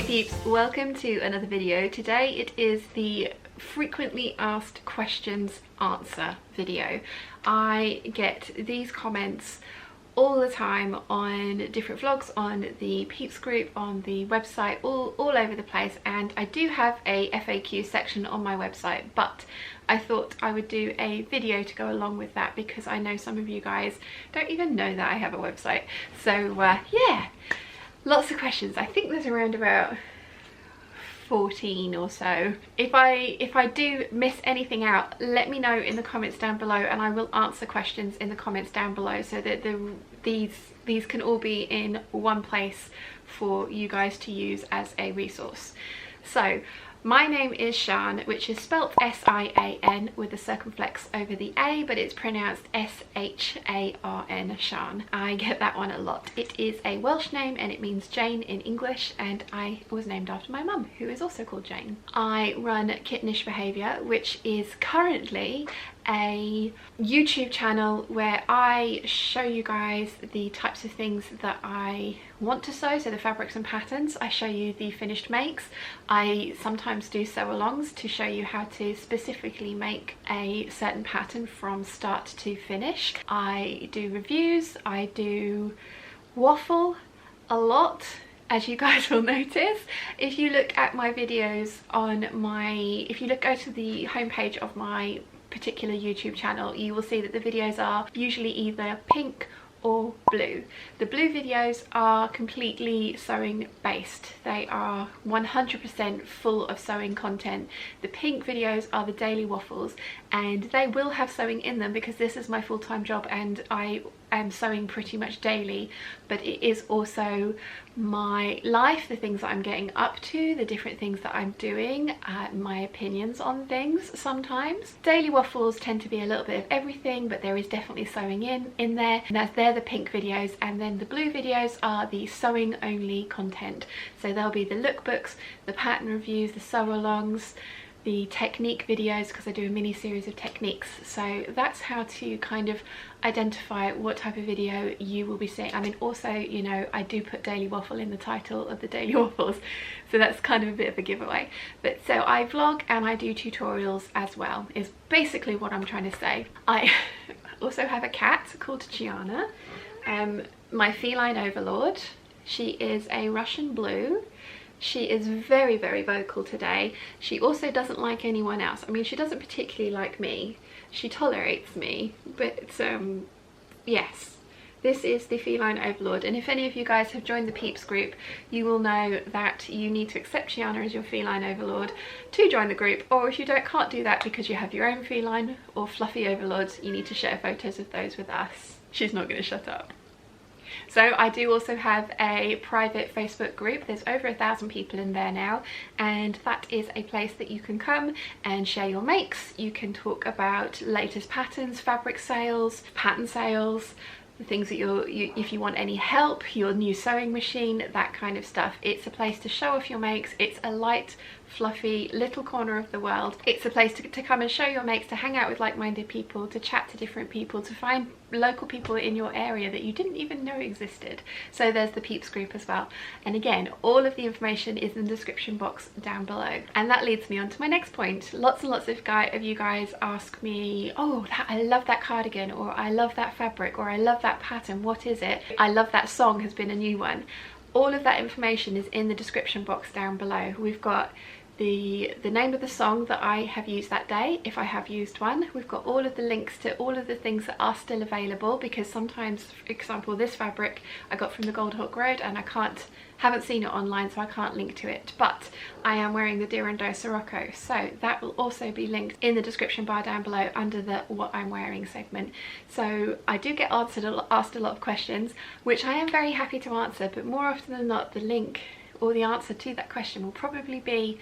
Peeps, welcome to another video. Today it is the frequently asked questions answer video. I get these comments all the time on different vlogs, on the Peeps group, on the website, all over the place, and I do have a FAQ section on my website, but I thought I would do a video to go along with that because I know some of you guys don't even know that I have a website. So yeah, lots of questions. I think there's around about 14 or so. If I do miss anything out, let me know in the comments down below and I will answer questions in the comments down below so that these can all be in one place for you guys to use as a resource. So my name is Sian, which is spelt S-I-A-N with a circumflex over the A, but it's pronounced S-H-A-R-N, Sian. I get that one a lot. It is a Welsh name and it means Jane in English, and I was named after my mum, who is also called Jane. I run Kittenish Behaviour, which is currently a YouTube channel where I show you guys the types of things that I want to sew, so the fabrics and patterns. I show you the finished makes. I sometimes do sew alongs to show you how to specifically make a certain pattern from start to finish. I do reviews, I do waffle a lot, as you guys will notice. If you look at my videos on if you go to the homepage of my particular YouTube channel, you will see that the videos are usually either pink or blue. The blue videos are completely sewing based. They are 100% full of sewing content. The pink videos are the daily waffles, and they will have sewing in them because this is my full-time job and I am sewing pretty much daily, but it is also my life, the things that I'm getting up to, the different things that I'm doing, my opinions on things sometimes. Daily waffles tend to be a little bit of everything, but there is definitely sewing in there, and they're the pink videos, and then the blue videos are the sewing only content. So there'll be the lookbooks, the pattern reviews, the sew alongs, the technique videos, because I do a mini series of techniques. So that's how to kind of identify what type of video you will be seeing. I mean, also, you know, I do put daily waffle in the title of the daily waffles, so that's kind of a bit of a giveaway. But so I vlog and I do tutorials as well, is basically what I'm trying to say. I also have a cat called Gianna, my feline overlord. She is a Russian blue. She is very, very vocal today. She also doesn't like anyone else. I mean, she doesn't particularly like me. She tolerates me, but yes, this is the feline overlord. And if any of you guys have joined the Peeps group, you will know that you need to accept Gianna as your feline overlord to join the group, or if you can't do that because you have your own feline or fluffy overlords, you need to share photos of those with us. She's not going to shut up. So I do also have a private Facebook group. There's over 1,000 people in there now, and that is a place that you can come and share your makes. You can talk about latest patterns, fabric sales, pattern sales, the things that if you want any help, your new sewing machine, that kind of stuff. It's a place to show off your makes. It's a light, fluffy little corner of the world. It's a place to come and show your makes, to hang out with like-minded people, to chat to different people, to find local people in your area that you didn't even know existed. So there's the Peeps group as well, and again, all of the information is in the description box down below. And that leads me on to my next point. Lots and lots of you guys ask me, oh, I love that cardigan, or I love that fabric, or I love that pattern, what is it? I love that song has been a new one. All of that information is in the description box down below. We've got the name of the song that I have used that day, if I have used one. We've got all of the links to all of the things that are still available, because sometimes, for example, this fabric I got from the Gold Hawk Road and I haven't seen it online, so I can't link to it, but I am wearing the Dirando Sirocco, so that will also be linked in the description bar down below under the what I'm wearing segment. So I do get asked a lot of questions, which I am very happy to answer, but more often than not the link or the answer to that question will probably be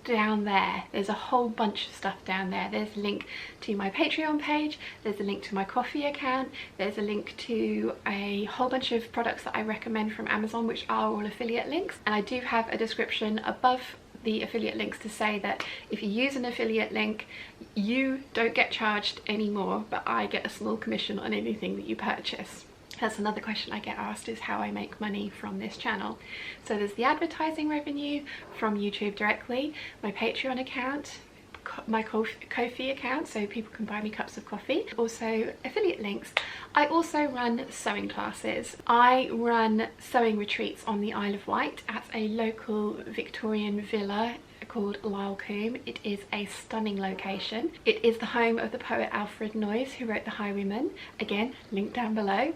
down there. There's a whole bunch of stuff down there. There's a link to my Patreon page, there's a link to my Ko-fi account, there's a link to a whole bunch of products that I recommend from Amazon, which are all affiliate links, and I do have a description above the affiliate links to say that if you use an affiliate link, you don't get charged anymore, but I get a small commission on anything that you purchase. That's another question I get asked, is how I make money from this channel. So there's the advertising revenue from YouTube directly, my Patreon account, my Ko-fi account, so people can buy me cups of coffee, also affiliate links. I also run sewing classes. I run sewing retreats on the Isle of Wight at a local Victorian villa called Lyle Combe. It is a stunning location. It is the home of the poet Alfred Noyes, who wrote The Highwayman. Again, link down below.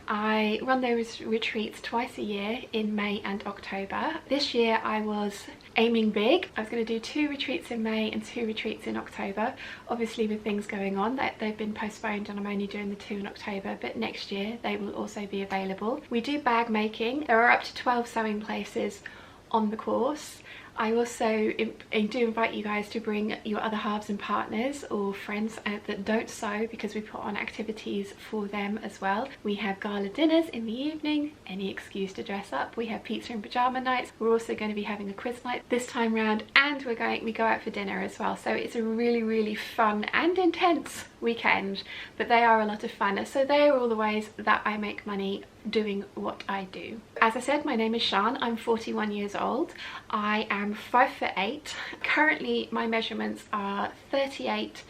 I run those retreats twice a year in May and October. This year I was aiming big. I was going to do 2 retreats in May and 2 retreats in October. Obviously with things going on, they've been postponed and I'm only doing the 2 in October, but next year they will also be available. We do bag making. There are up to 12 sewing places on the course. I also do invite you guys to bring your other halves and partners or friends that don't sew, because we put on activities for them as well. We have gala dinners in the evening, any excuse to dress up. We have pizza and pyjama nights. We're also going to be having a quiz night this time round, and we go out for dinner as well. So it's a really fun and intense weekend, but they are a lot of fun. So they are all the ways that I make money doing what I do. As I said, my name is Sian. I'm 41 years old. I am 5'8". Currently my measurements are 38,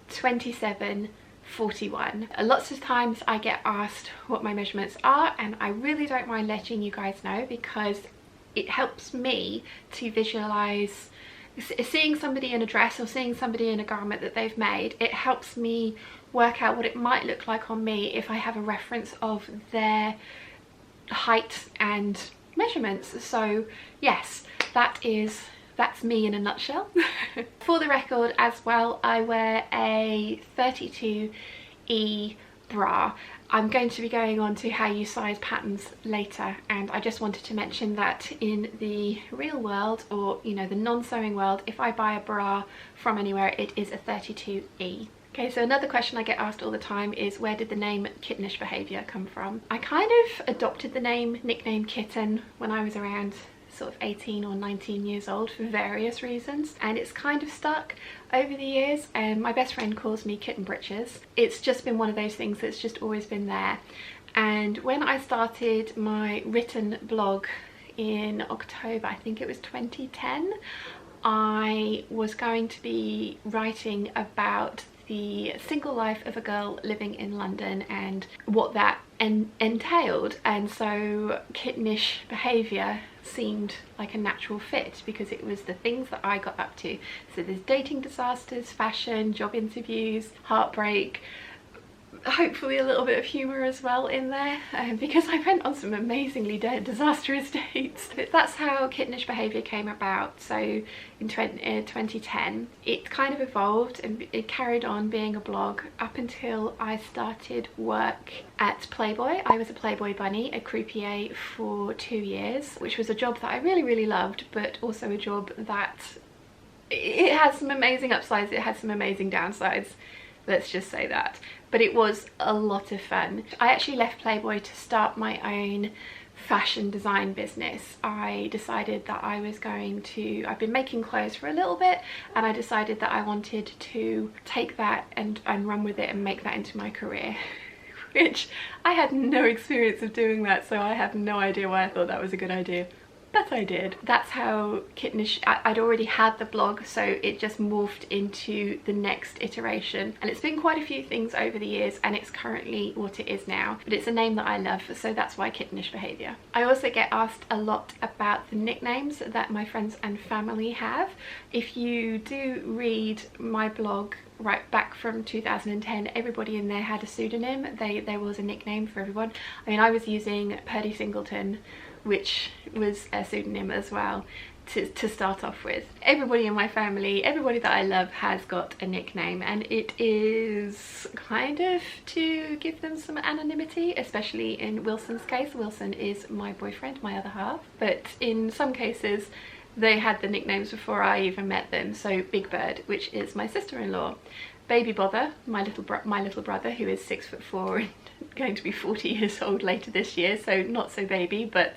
27, 41. Lots of times I get asked what my measurements are, and I really don't mind letting you guys know, because it helps me to visualize seeing somebody in a dress or seeing somebody in a garment that they've made. It helps me work out what it might look like on me if I have a reference of their height and measurements. So yes, that's me in a nutshell. For the record as well, I wear a 32E bra. I'm going to be going on to how you size patterns later, and I just wanted to mention that in the real world, or you know, the non-sewing world, if I buy a bra from anywhere, it is a 32E. Okay, so another question I get asked all the time is, where did the name Kittenish behaviour come from? I kind of adopted the nickname Kitten when I was around sort of 18 or 19 years old for various reasons, and it's kind of stuck over the years. And my best friend calls me Kitten Britches. It's just been one of those things that's just always been there. And when I started my written blog in October, I think it was 2010, I was going to be writing about the single life of a girl living in London and what that entailed, and so kittenish behaviour seemed like a natural fit because it was the things that I got up to. So there's dating disasters, fashion, job interviews, heartbreak, hopefully a little bit of humour as well in there, because I went on some amazingly disastrous dates. But that's how kittenish behaviour came about. So in 2010 it kind of evolved and it carried on being a blog up until I started work at Playboy. I was a Playboy bunny, a croupier for 2 years, which was a job that I really loved, but also a job that it had some amazing upsides, it had some amazing downsides, let's just say that. But it was a lot of fun. I actually left Playboy to start my own fashion design business. I decided that I was going to, I've been making clothes for a little bit, and I decided that I wanted to take that and run with it and make that into my career. Which I had no experience of doing that, so I have no idea why I thought that was a good idea. But I did. That's how Kittenish, I'd already had the blog, so it just morphed into the next iteration. And it's been quite a few things over the years, and it's currently what it is now. But it's a name that I love, so that's why Kittenish behaviour. I also get asked a lot about the nicknames that my friends and family have. If you do read my blog right back from 2010, everybody in there had a pseudonym. There was a nickname for everyone. I mean, I was using Purdy Singleton, which was a pseudonym as well to start off with. Everybody in my family, everybody that I love has got a nickname, and it is kind of to give them some anonymity, especially in Wilson's case. Wilson is my boyfriend, my other half, but in some cases they had the nicknames before I even met them. So Big Bird, which is my sister-in-law. Baby Bother, my little brother, who is 6'4" and going to be 40 years old later this year, so not so baby, but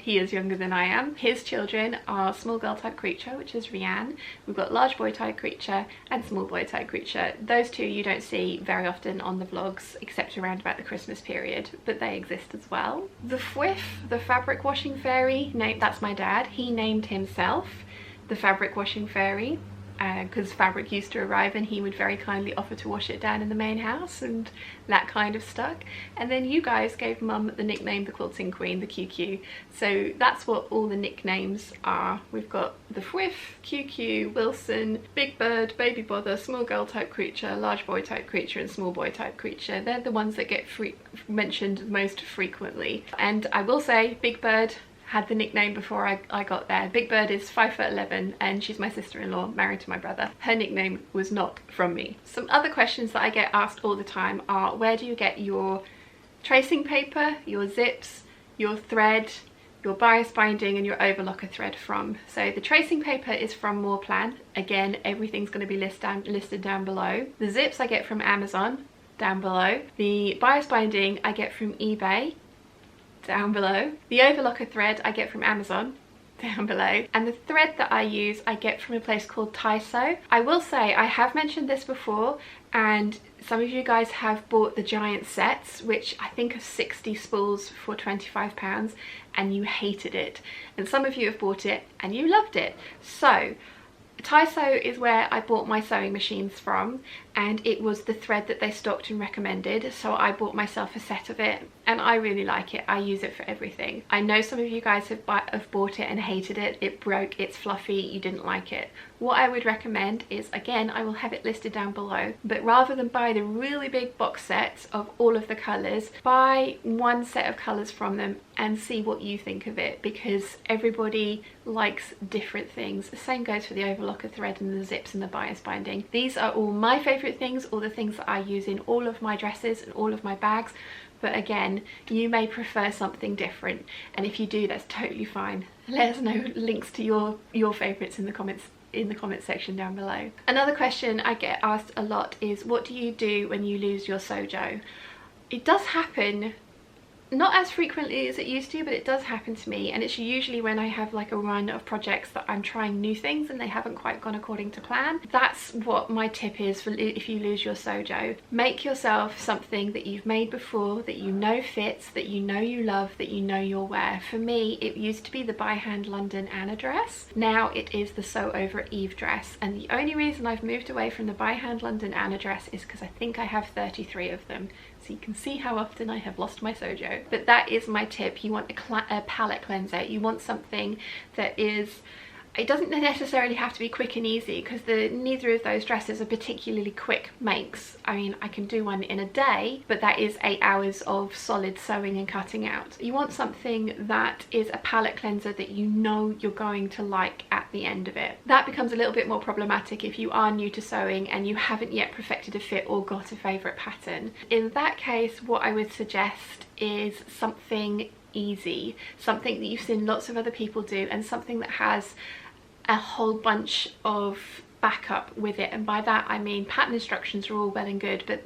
he is younger than I am. His children are small girl type creature, which is Rianne. We've got large boy type creature and small boy type creature. Those two you don't see very often on the vlogs except around about the Christmas period, but they exist as well. The Fwiff, the fabric washing fairy, that's my dad. He named himself the fabric washing fairy because fabric used to arrive and he would very kindly offer to wash it down in the main house, and that kind of stuck. And then you guys gave Mum the nickname the Quilting Queen, the QQ. So that's what all the nicknames are. We've got the Fwiff, QQ, Wilson, Big Bird, Baby Bother, Small Girl type creature, Large Boy type creature and Small Boy type creature. They're the ones that get mentioned most frequently. And I will say Big Bird had the nickname before I got there. Big Bird is 5'11" and she's my sister-in-law, married to my brother. Her nickname was not from me. Some other questions that I get asked all the time are, where do you get your tracing paper, your zips, your thread, your bias binding and your overlocker thread from? So the tracing paper is from Moorplan. Again, everything's going to be listed down below. The zips I get from Amazon, down below. The bias binding I get from eBay, down below. The overlocker thread I get from Amazon, down below. And the thread that I use I get from a place called Tyso. I will say I have mentioned this before, and some of you guys have bought the giant sets, which I think are 60 spools for £25, and you hated it. And some of you have bought it and you loved it. So Tyso is where I bought my sewing machines from, and it was the thread that they stocked and recommended, so I bought myself a set of it and I really like it. I use it for everything. I know some of you guys have bought it and hated it. It broke, it's fluffy, you didn't like it. What I would recommend is, again, I will have it listed down below, but rather than buy the really big box sets of all of the colours, buy one set of colours from them and see what you think of it, because everybody likes different things. The same goes for the overlocker thread and the zips and the bias binding. These are all my favourite things, all the things that I use in all of my dresses and all of my bags. But again, you may prefer something different, and if you do, that's totally fine. Let us know links to your favourites in the comments section down below. Another question I get asked a lot is, what do you do when you lose your sojo? It does happen, not as frequently as it used to, but it does happen to me, and it's usually when I have like a run of projects that I'm trying new things and they haven't quite gone according to plan. That's what my tip is for if you lose your sojo. Make yourself something that you've made before, that you know fits, that you know you love, that you know you'll wear. For me, it used to be the By Hand London Anna dress. Now it is the Sew Over Eve dress, and the only reason I've moved away from the By Hand London Anna dress is because I think I have 33 of them. So you can see how often I have lost my sojo. But that is my tip. You want a palette cleanser. You want something that is, it doesn't necessarily have to be quick and easy, because neither of those dresses are particularly quick makes. I mean, I can do one in a day, but that is 8 hours of solid sewing and cutting out. You want something that is a palette cleanser that you know you're going to like at the end of it. That becomes a little bit more problematic if you are new to sewing and you haven't yet perfected a fit or got a favourite pattern. In that case, what I would suggest is something easy, something that you've seen lots of other people do, and something that has a whole bunch of backup with it. And by that I mean pattern instructions are all well and good, but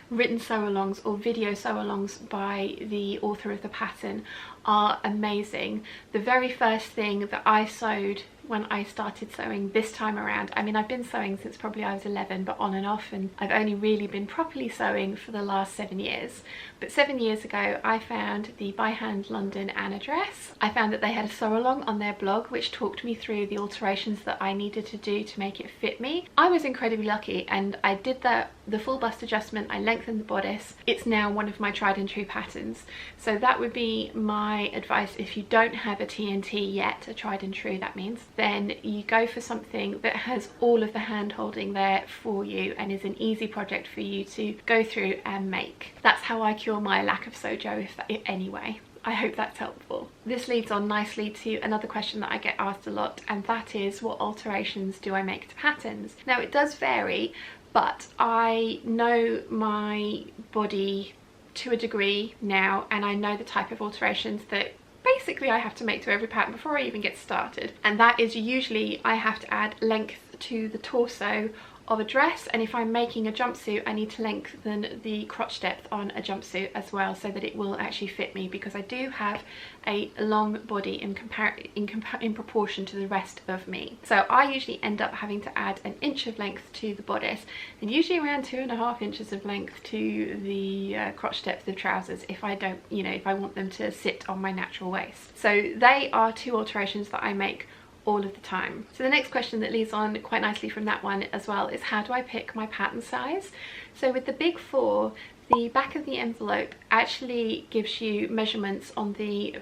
written sew-alongs or video sew-alongs by the author of the pattern are amazing. The very first thing that I sewed when I started sewing this time around, I mean, I've been sewing since probably I was 11, but on and off, and I've only really been properly sewing for the last 7 years. But 7 years ago I found the By Hand London Anna dress. I found that they had a sew along on their blog which talked me through the alterations that I needed to do to make it fit me. I was incredibly lucky and I did the full bust adjustment. I lengthened the bodice. It's now one of my tried and true patterns. So that would be my advice. If you don't have a TNT yet, a tried and true that means, then you go for something that has all of the hand holding there for you and is an easy project for you to go through and make. That's how I cure my lack of sojo anyway. I hope that's helpful. This leads on nicely to another question that I get asked a lot, and that is, what alterations do I make to patterns? Now it does vary, but I know my body to a degree now, and I know the type of alterations that basically I have to make to every pattern before I even get started. And that is usually I have to add length to the torso of a dress, and if I'm making a jumpsuit, I need to lengthen the crotch depth on a jumpsuit as well so that it will actually fit me, because I do have a long body in proportion to the rest of me. So I usually end up having to add an inch of length to the bodice, and usually around 2.5 inches of length to the crotch depth of trousers if I don't, if I want them to sit on my natural waist. So they are 2 alterations that I make all of the time. So the next question that leads on quite nicely from that one as well is, how do I pick my pattern size? So with the big 4, the back of the envelope actually gives you measurements on the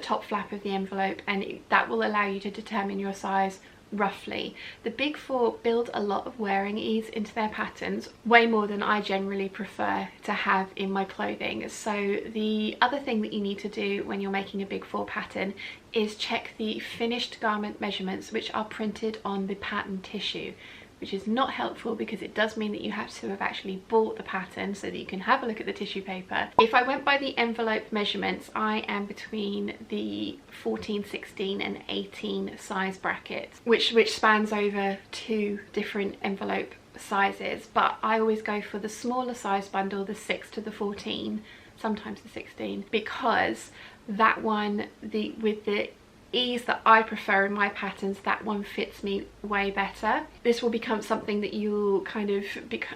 top flap of the envelope, and that will allow you to determine your size roughly. The big 4 build a lot of wearing ease into their patterns, way more than I generally prefer to have in my clothing. So the other thing that you need to do when you're making a big 4 pattern is check the finished garment measurements, which are printed on the pattern tissue, which is not helpful because it does mean that you have to have actually bought the pattern so that you can have a look at the tissue paper. If I went by the envelope measurements, I am between the 14, 16 and 18 size bracket, which spans over 2 different envelope sizes, but I always go for the smaller size bundle, the 6 to the 14, sometimes the 16, because that one, with the ease that I prefer in my patterns, that one fits me way better. This will become something that you'll kind of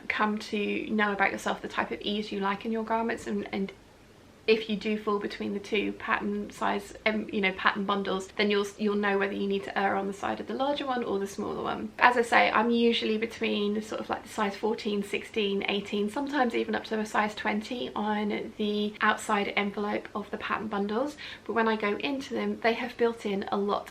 come to know about yourself, the type of ease you like in your garments, and if you do fall between the 2 pattern size, pattern bundles, then you'll know whether you need to err on the side of the larger one or the smaller one. As I say, I'm usually between sort of like the size 14, 16, 18, sometimes even up to a size 20 on the outside envelope of the pattern bundles. But when I go into them, they have built in a lot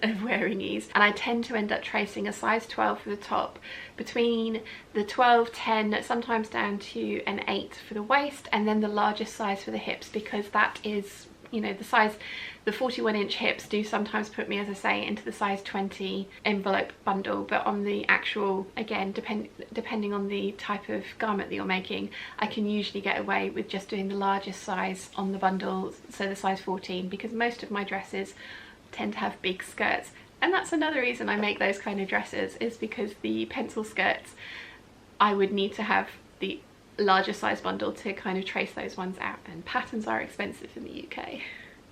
of wearing ease, and I tend to end up tracing a size 12 for the top, between the 12, 10, sometimes down to an 8 for the waist, and then the largest size for the hips, because that is, the size, the 41-inch hips do sometimes put me, as I say, into the size 20 envelope bundle. But on the actual, again, depending on the type of garment that you're making, I can usually get away with just doing the largest size on the bundle, so the size 14, because most of my dresses tend to have big skirts, and that's another reason I make those kind of dresses, is because the pencil skirts, I would need to have the larger size bundle to kind of trace those ones out, and patterns are expensive in the UK.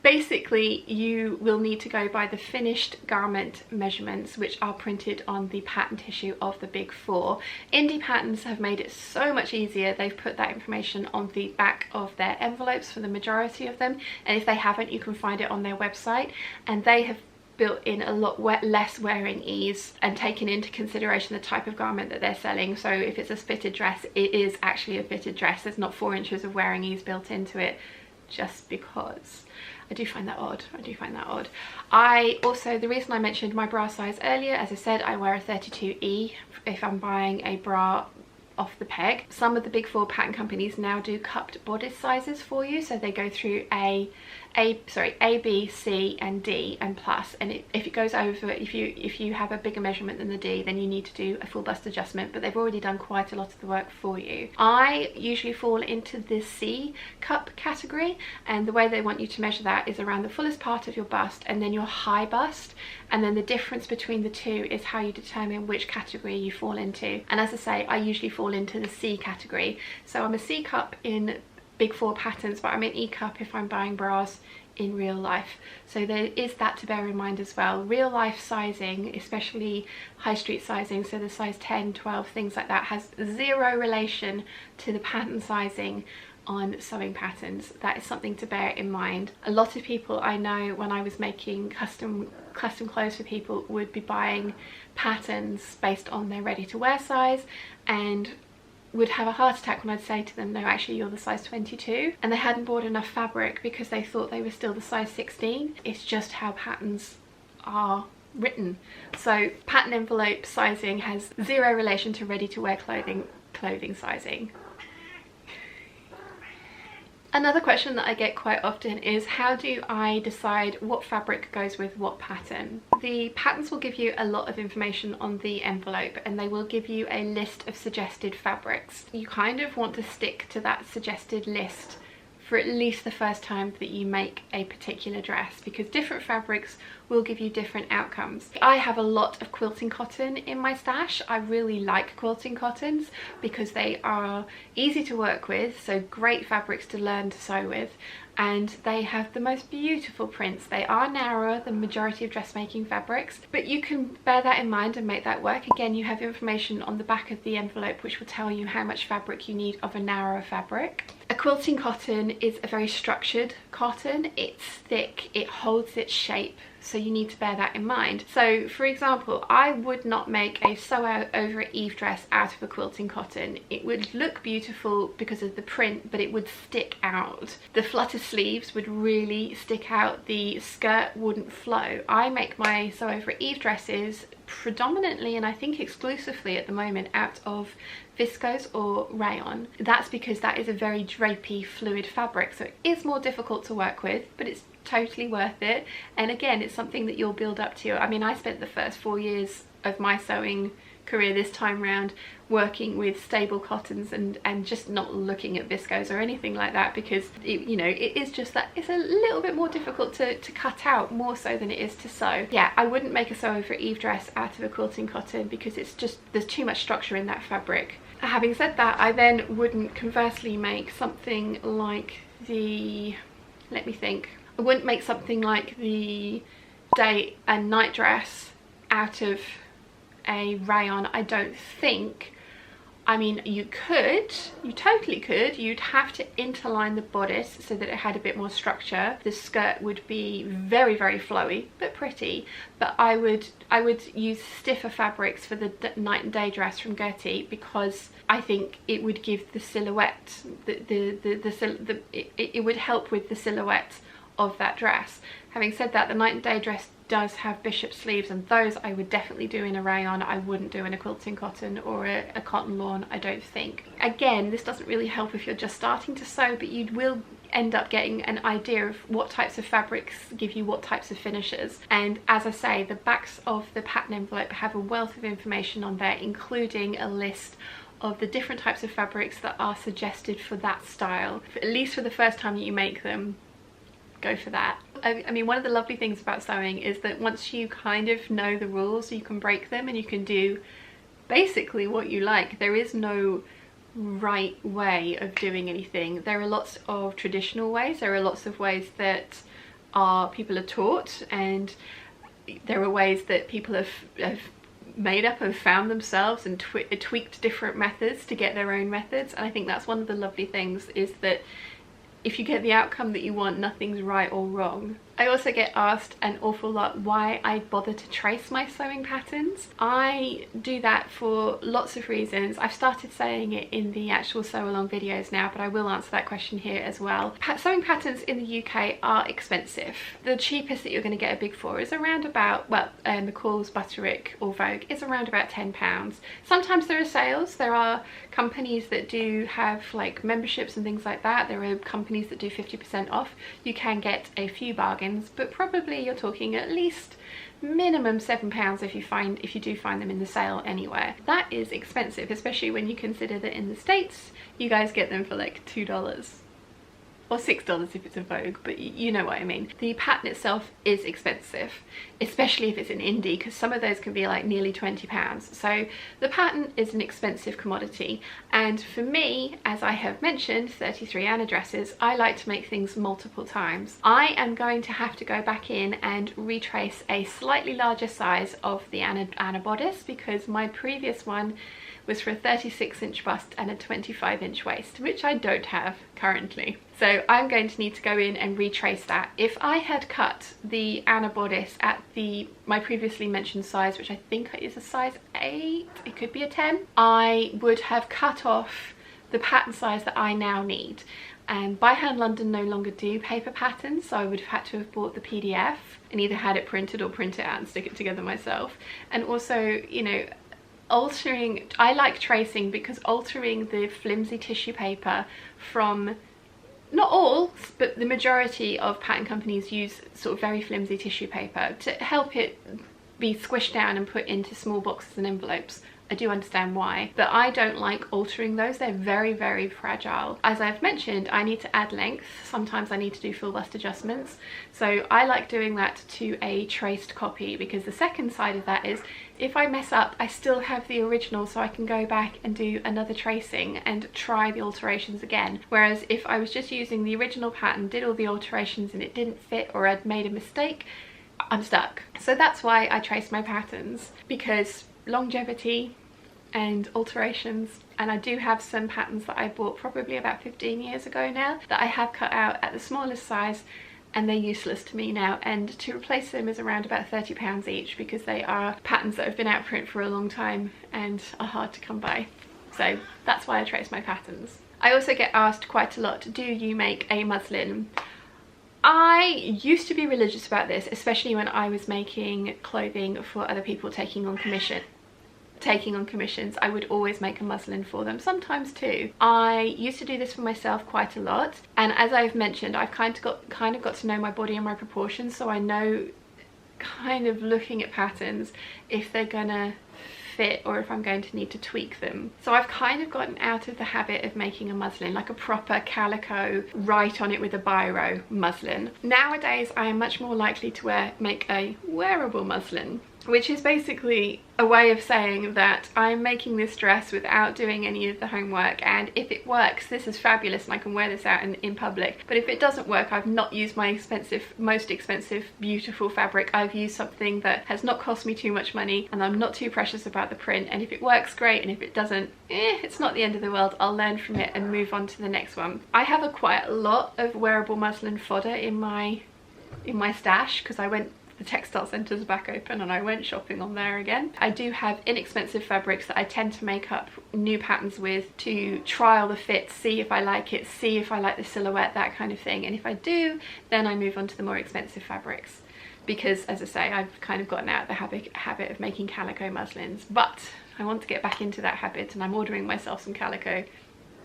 Basically, you will need to go by the finished garment measurements, which are printed on the pattern tissue of the big 4. Indie Patterns have made it so much easier. They've put that information on the back of their envelopes for the majority of them, and if they haven't, you can find it on their website, and they have built in a lot less wearing ease and taken into consideration the type of garment that they're selling. So if it's a fitted dress, it is actually a fitted dress. There's not 4 inches of wearing ease built into it just because. I do find that odd. I also, the reason I mentioned my bra size earlier, as I said, I wear a 32E if I'm buying a bra off the peg. Some of the big 4 pattern companies now do cupped bodice sizes for you, so they go through A, B, C and D and plus, and if it goes over, if you have a bigger measurement than the D, then you need to do a full bust adjustment, but they've already done quite a lot of the work for you. I usually fall into the C cup category, and the way they want you to measure that is around the fullest part of your bust and then your high bust, and then the difference between the 2 is how you determine which category you fall into. And as I say, I usually fall into the C category, so I'm a C cup in big 4 patterns, but I'm an E cup if I'm buying bras in real life. So there is that to bear in mind as well. Real life sizing, especially high street sizing, so the size 10, 12, things like that, has 0 relation to the pattern sizing on sewing patterns. That is something to bear in mind. A lot of people I know, when I was making custom clothes for people, would be buying patterns based on their ready to wear size, and would have a heart attack when I'd say to them, no, actually you're the size 22, and they hadn't bought enough fabric because they thought they were still the size 16. It's just how patterns are written. So pattern envelope sizing has 0 relation to ready to wear clothing sizing. Another question that I get quite often is, how do I decide what fabric goes with what pattern? The patterns will give you a lot of information on the envelope, and they will give you a list of suggested fabrics. You kind of want to stick to that suggested list for at least the first time that you make a particular dress, because different fabrics will give you different outcomes. I have a lot of quilting cotton in my stash. I really like quilting cottons because they are easy to work with, so great fabrics to learn to sew with, and they have the most beautiful prints. They are narrower than the majority of dressmaking fabrics, but you can bear that in mind and make that work. Again, you have information on the back of the envelope which will tell you how much fabric you need of a narrower fabric. A quilting cotton is a very structured cotton. It's thick, it holds its shape, so you need to bear that in mind. So for example, I would not make a sew over Eve dress out of a quilting cotton. It would look beautiful because of the print, but it would stick out. The flutter sleeves would really stick out, the skirt wouldn't flow. I make my sew over Eve dresses predominantly, and I think exclusively at the moment, out of viscose or rayon. That's because that is a very drapey fluid fabric, so it is more difficult to work with, but it's totally worth it. And again, it's something that you'll build up to. I mean, I spent the first 4 years of my sewing career this time round working with stable cottons and just not looking at viscose or anything like that, because it, you know, it is just that it's a little bit more difficult to cut out, more so than it is to sew. Yeah, I wouldn't make a sew over Eve dress out of a quilting cotton because it's just, there's too much structure in that fabric. Having said that, I then wouldn't conversely make something like the, let me think, I wouldn't make something like the day and night dress out of a rayon, I don't think. I mean, you could, you totally could. You'd have to interline the bodice so that it had a bit more structure. The skirt would be very, very flowy, but pretty. But I would use stiffer fabrics for the night and day dress from Gertie, because I think it would give the silhouette, it would help with the silhouette of that dress. Having said that, the night and day dress does have bishop sleeves, and those I would definitely do in a rayon. I wouldn't do in a quilting cotton or a cotton lawn, I don't think. Again, this doesn't really help if you're just starting to sew, but you will end up getting an idea of what types of fabrics give you what types of finishes. And as I say, the backs of the pattern envelope have a wealth of information on there, including a list of the different types of fabrics that are suggested for that style. At least for the first time that you make them, go for that. I mean, one of the lovely things about sewing is that once you kind of know the rules, you can break them and you can do basically what you like. There is no right way of doing anything. There are lots of traditional ways, there are lots of ways that people are taught, and there are ways that people have made up and found themselves and tweaked different methods to get their own methods. And I think that's one of the lovely things, is that if you get the outcome that you want, nothing's right or wrong. I also get asked an awful lot why I bother to trace my sewing patterns. I do that for lots of reasons. I've started saying it in the actual sew along videos now, but I will answer that question here as well. Sewing patterns in the UK are expensive. The cheapest that you're going to get a big for is around about, well, McCall's, Butterick or Vogue is around about £10. Sometimes there are sales. There are companies that do have like memberships and things like that. There are companies that do 50% off. You can get a few bargains, but probably you're talking at least minimum £7 if you do find them in the sale anywhere. That is expensive, especially when you consider that in the States you guys get them for like $2 or $6 if it's a Vogue, but you know what I mean. The pattern itself is expensive, especially if it's an indie, because some of those can be like nearly £20. So the pattern is an expensive commodity, and for me, as I have mentioned, 33 Anna dresses, I like to make things multiple times. I am going to have to go back in and retrace a slightly larger size of the Anna bodice, because my previous one was for a 36-inch bust and a 25-inch waist, which I don't have currently. So I'm going to need to go in and retrace that. If I had cut the Anna bodice at my previously mentioned size, which I think is a size 8, it could be a 10, I would have cut off the pattern size that I now need. And By Hand London no longer do paper patterns, so I would have had to have bought the PDF and either had it printed or print it out and stick it together myself. And also, you know, altering, I like tracing because altering the flimsy tissue paper from, not all, but the majority of pattern companies use sort of very flimsy tissue paper to help it be squished down and put into small boxes and envelopes. I do understand why, but I don't like altering those. They're very, very fragile. As I've mentioned, I need to add length. Sometimes I need to do full bust adjustments. So I like doing that to a traced copy, because the second side of that is if I mess up, I still have the original, so I can go back and do another tracing and try the alterations again. Whereas if I was just using the original pattern, did all the alterations and it didn't fit, or I'd made a mistake, I'm stuck. So that's why I trace my patterns, because longevity and alterations. And I do have some patterns that I bought probably about 15 years ago now that I have cut out at the smallest size, and they're useless to me now, and to replace them is around about £30 each, because they are patterns that have been out of print for a long time and are hard to come by. So that's why I trace my patterns. I also get asked quite a lot, do you make a muslin? I used to be religious about this, especially when I was making clothing for other people taking on commissions. I would always make a muslin for them, sometimes two. I used to do this for myself quite a lot, and as I've mentioned, I've kind of got to know my body and my proportions, so I know, kind of looking at patterns, if they're gonna fit or if I'm going to need to tweak them. So I've kind of gotten out of the habit of making a muslin, like a proper calico, write on it with a biro muslin. Nowadays I am much more likely to make a wearable muslin, which is basically a way of saying that I'm making this dress without doing any of the homework, and if it works, this is fabulous and I can wear this out in public. But if it doesn't work, I've not used my most expensive, beautiful fabric. I've used something that has not cost me too much money, and I'm not too precious about the print. And if it works, great, and if it doesn't, it's not the end of the world. I'll learn from it and move on to the next one. I have quite a lot of wearable muslin fodder in my stash, because the textile centre's back open and I went shopping on there again. I do have inexpensive fabrics that I tend to make up new patterns with, to trial the fit, see if I like it, see if I like the silhouette, that kind of thing. And if I do, then I move on to the more expensive fabrics, because as I say, I've kind of gotten out of the habit of making calico muslins, but I want to get back into that habit, and I'm ordering myself some calico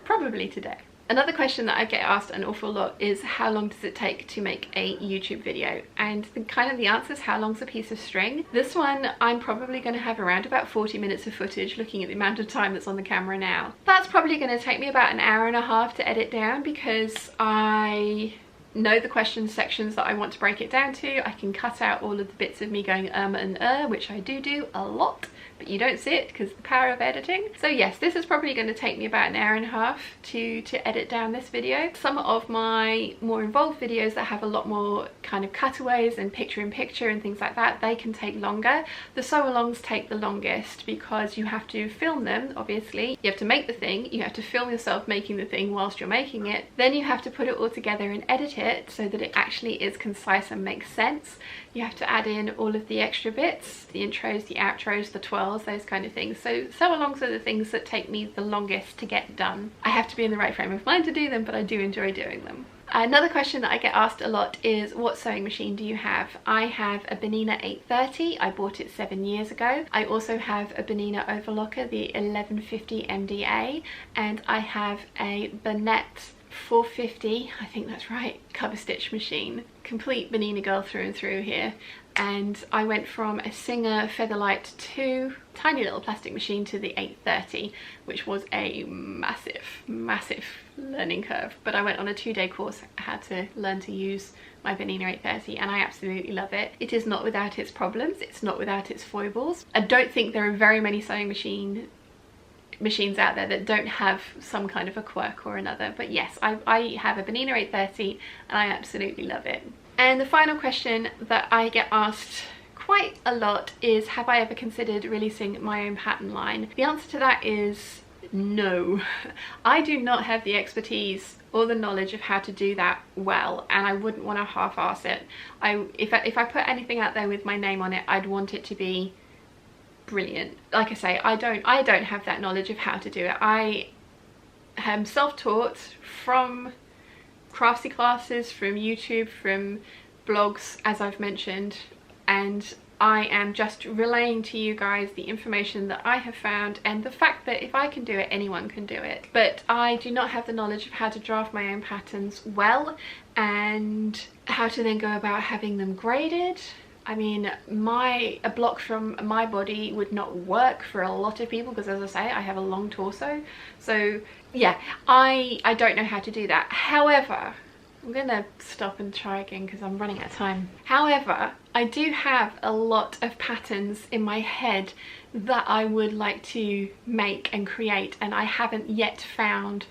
probably today. Another question that I get asked an awful lot is, how long does it take to make a YouTube video? And the answer is, how long's a piece of string? This one I'm probably going to have around about 40 minutes of footage, looking at the amount of time that's on the camera now. That's probably going to take me about an hour and a half to edit down, because I know the question sections that I want to break it down to. I can cut out all of the bits of me going and which I do a lot, but you don't see it because the power of editing. So yes, this is probably going to take me about an hour and a half to edit down this video. Some of my more involved videos that have a lot more kind of cutaways and picture in picture and things like that, they can take longer. The sew-alongs take the longest, because you have to film them, obviously. You have to make the thing, you have to film yourself making the thing whilst you're making it, then you have to put it all together and edit it so that it actually is concise and makes sense. You have to add in all of the extra bits, the intros, the outros, the twirls, those kind of things. So sew-alongs are the things that take me the longest to get done. I have to be in the right frame of mind to do them, but I do enjoy doing them. Another question that I get asked a lot is, what sewing machine do you have? I have a Bernina 830. I bought it 7 years ago. I also have a Bernina Overlocker, the 1150 MDA, and I have a Bernette 450, I think that's right, cover stitch machine. Complete Bernina girl through and through here. And I went from a Singer Featherlight 2 tiny little plastic machine to the 830, which was a massive learning curve. But I went on a 2-day course how to learn to use my Bernina 830, and I absolutely love it. It is not without its problems, it's not without its foibles. I don't think there are very many sewing machines out there that don't have some kind of a quirk or another, but yes, I have a Bernina 830 and I absolutely love it. And the final question that I get asked quite a lot is, have I ever considered releasing my own pattern line? The answer to that is no. I do not have the expertise or the knowledge of how to do that well, and I wouldn't want to half-ass it. If I put anything out there with my name on it, I'd want it to be brilliant. Like I say, I don't have that knowledge of how to do it. I am self-taught from craftsy classes, from YouTube, from blogs, as I've mentioned, and I am just relaying to you guys the information that I have found, and the fact that if I can do it, anyone can do it. But I do not have the knowledge of how to draft my own patterns well, and how to then go about having them graded. I mean, a block from my body would not work for a lot of people because, as I say, I have a long torso. So yeah, I don't know how to do that. However, I'm gonna stop and try again because I'm running out of time. However, I do have a lot of patterns in my head that I would like to make and create, and I haven't yet found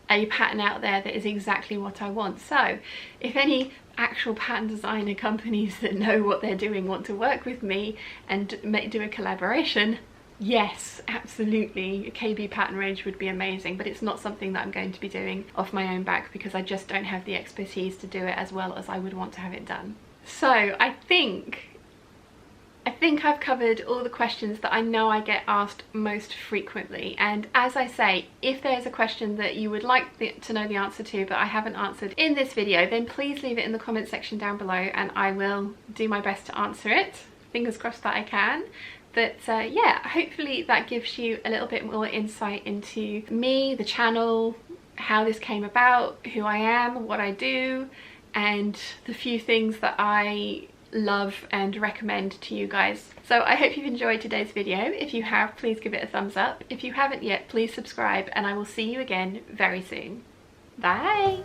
a pattern out there that is exactly what I want. So if any actual pattern designer companies that know what they're doing want to work with me and do a collaboration, yes, absolutely, a KB pattern range would be amazing, but it's not something that I'm going to be doing off my own back because I just don't have the expertise to do it as well as I would want to have it done. So I think I've covered all the questions that I know I get asked most frequently, and as I say, if there's a question that you would like to know the answer to but I haven't answered in this video, then please leave it in the comment section down below and I will do my best to answer it. Fingers crossed that I can. But yeah, hopefully that gives you a little bit more insight into me, the channel, how this came about, who I am, what I do, and the few things that I love and recommend to you guys. So I hope you've enjoyed today's video. If you have, please give it a thumbs up. If you haven't yet, please subscribe, and I will see you again very soon. Bye!